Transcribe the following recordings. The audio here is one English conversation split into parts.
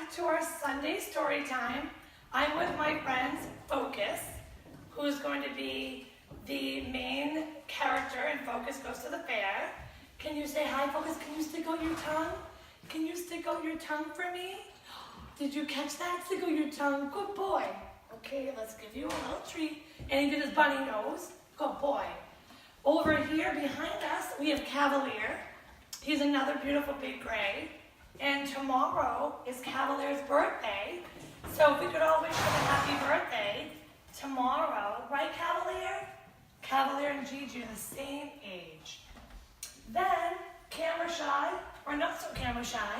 back to our Sunday story time. I'm with my friends Focus, who's going to be the main character in Focus Goes to the Fair. Can you say hi, Focus? Can you stick out your tongue? Can you stick out your tongue for me? Did you catch that? Stick out your tongue. Good boy. Okay, let's give you a little treat. And he did his bunny nose. Good boy. Over here behind us, we have Cavalier. He's another beautiful big gray. And tomorrow is Cavalier's birthday. So if we could all wish him a happy birthday tomorrow. Right, Cavalier? Cavalier and Gigi are the same age. Then, camera shy, or not so camera shy,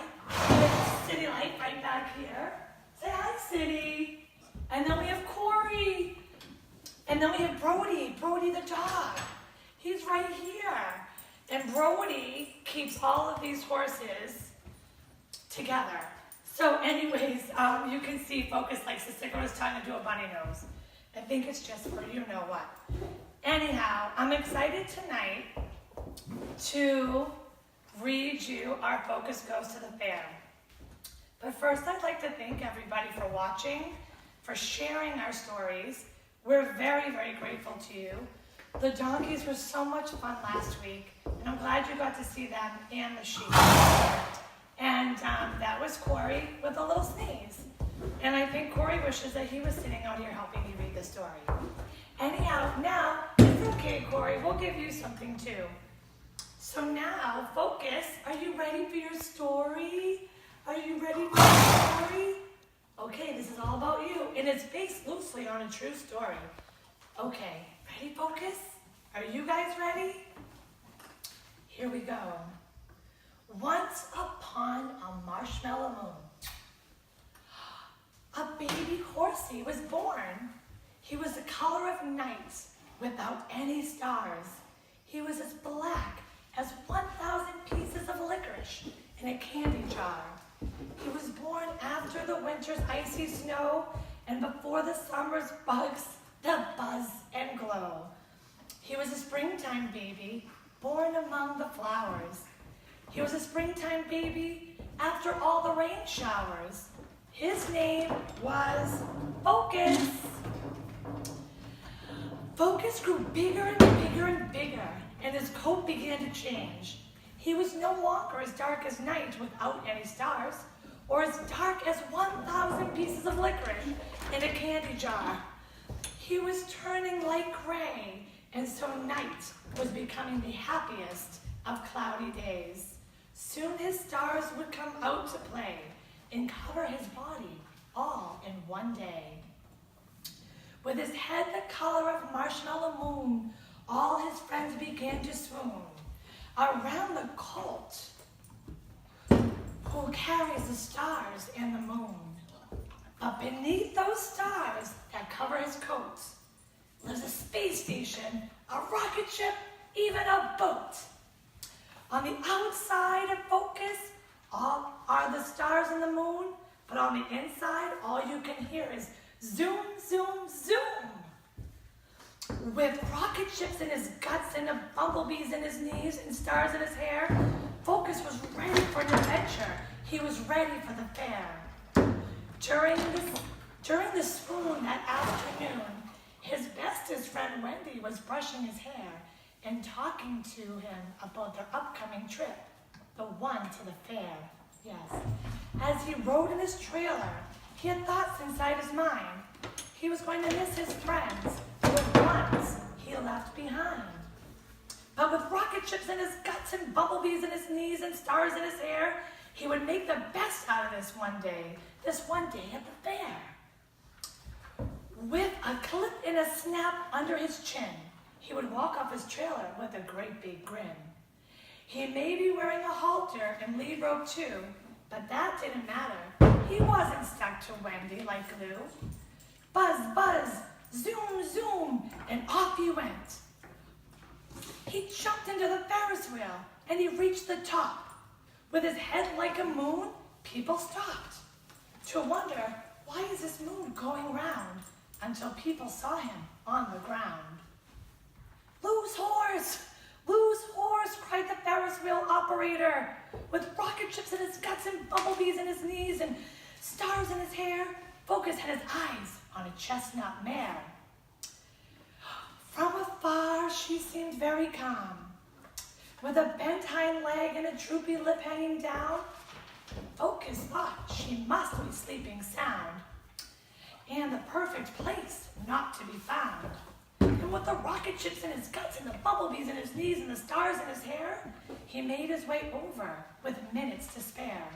City Light right back here. Say hi, City. And then we have Corey. And then we have Brody the dog. He's right here. And Brody keeps all of these horses together. So anyways, you can see Focus likes to stick out his tongue and do a bunny nose. I think it's just for you know what. Anyhow, I'm excited tonight to read you our Focus Goes to the Fair. But first, I'd like to thank everybody for watching, for sharing our stories. We're very, very grateful to you. The donkeys were so much fun last week, and I'm glad you got to see them and the sheep. And that was Corey with a little sneeze. And I think Corey wishes that he was sitting out here helping me read the story. Anyhow, now, it's okay, Corey, we'll give you something too. So now, Focus, are you ready for your story? Are you ready for your story? Okay, this is all about you, and it's based loosely on a true story. Okay, ready, Focus? Are you guys ready? Here we go. Once upon a marshmallow moon, a baby horsey was born. He was the color of night without any stars. He was as black as 1,000 pieces of licorice in a candy jar. He was born after the winter's icy snow and before the summer's bugs that buzz and glow. He was a springtime baby born among the flowers. He was a springtime baby after all the rain showers. His name was Focus. Focus grew bigger and bigger and bigger, and his coat began to change. He was no longer as dark as night without any stars, or as dark as 1,000 pieces of licorice in a candy jar. He was turning light gray, and so night was becoming the happiest of cloudy days. Soon his stars would come out to play and cover his body all in one day. With his head the color of marshmallow moon, all his friends began to swoon around the colt who carries the stars and the moon. But beneath those stars that cover his coat lives a space station, a rocket ship, even a boat. On the outside of Focus all are the stars and the moon, but on the inside all you can hear is zoom, zoom, zoom. With rocket ships in his guts and bumblebees in his knees and stars in his hair, Focus was ready for an adventure. He was ready for the fair. During the swoon that afternoon, his bestest friend Wendy was brushing his hair and talking to him about their upcoming trip, the one to the fair, yes. As he rode in his trailer, he had thoughts inside his mind. He was going to miss his friends, the ones he left behind. But with rocket ships in his guts and bumblebees in his knees and stars in his hair, he would make the best out of this one day at the fair. With a clip and a snap under his chin, he would walk off his trailer with a great big grin. He may be wearing a halter and lead rope too, but that didn't matter. He wasn't stuck to Wendy like glue. Buzz, buzz, zoom, zoom, and off he went. He jumped into the Ferris wheel and he reached the top. With his head like a moon, people stopped to wonder, why is this moon going round? Until people saw him on the ground. Lose horse! Lose horse! Cried the Ferris wheel operator. With rocket ships in his guts and bumblebees in his knees and stars in his hair. Focus had his eyes on a chestnut mare. From afar, she seemed very calm. With a bent hind leg and a droopy lip hanging down, Focus thought she must be sleeping sound, and the perfect place not to be found. And with the rocket ships in his guts and the bumblebees in his knees and the stars in his hair, he made his way over with minutes to spare.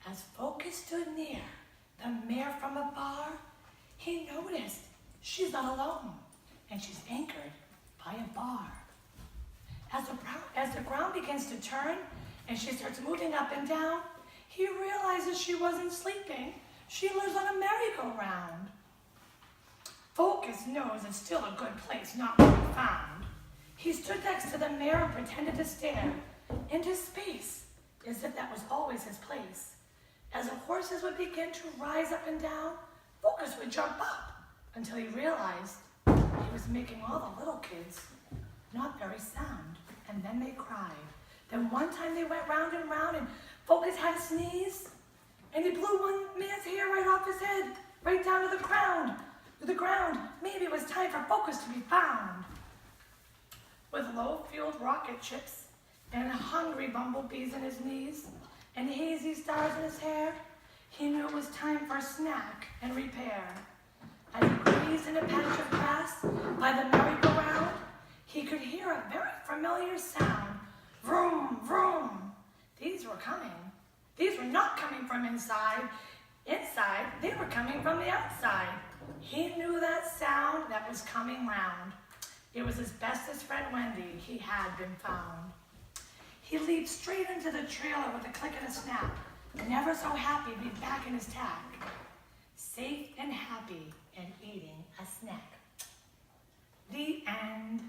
As Focus stood near the mare from afar, he noticed she's not alone, and she's anchored by a bar. As the ground begins to turn and she starts moving up and down, he realizes she wasn't sleeping. She lives on a merry-go-round. Focus knows it's still a good place not to be found. He stood next to the mare and pretended to stare into space as if that was always his place. As the horses would begin to rise up and down, Focus would jump up until he realized he was making all the little kids not very sound. And then they cried. Then one time they went round and round, and Focus had a sneeze, and he blew one man's hair right off his head, right down to the ground. Maybe it was time for Focus to be found. With low-fueled rocket ships and hungry bumblebees in his knees and hazy stars in his hair, he knew it was time for a snack and repair. As he grazed in a patch of grass by the merry-go-round, he could hear a very familiar sound. Vroom, vroom. These were coming. These were not coming from inside. They were coming from the outside. He knew that sound that was coming round. It was his bestest friend Wendy. He had been found. He leaped straight into the trailer with a click and a snap, never so happy to be back in his tack, safe and happy and eating a snack. The end.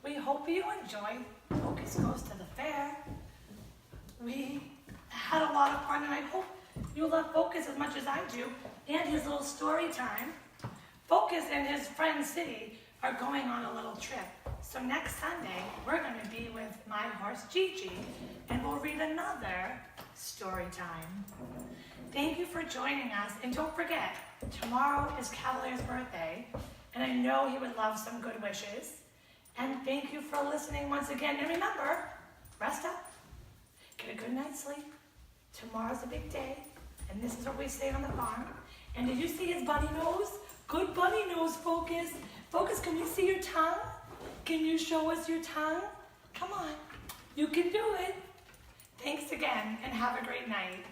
We hope you enjoyed Focus Goes to the Fair. We had a lot of fun, and I hope you love Focus as much as I do, and his little story time. Focus and his friend City are going on a little trip. So next Sunday, we're going to be with my horse Gigi, and we'll read another story time. Thank you for joining us, and don't forget, tomorrow is Cavalier's birthday, and I know he would love some good wishes. And thank you for listening once again. And remember, rest up, get a good night's sleep. Tomorrow's a big day, and this is what we say on the farm. And did you see his bunny nose? Good bunny nose, Focus. Focus, can you see your tongue? Can you show us your tongue? Come on, you can do it. Thanks again, and have a great night.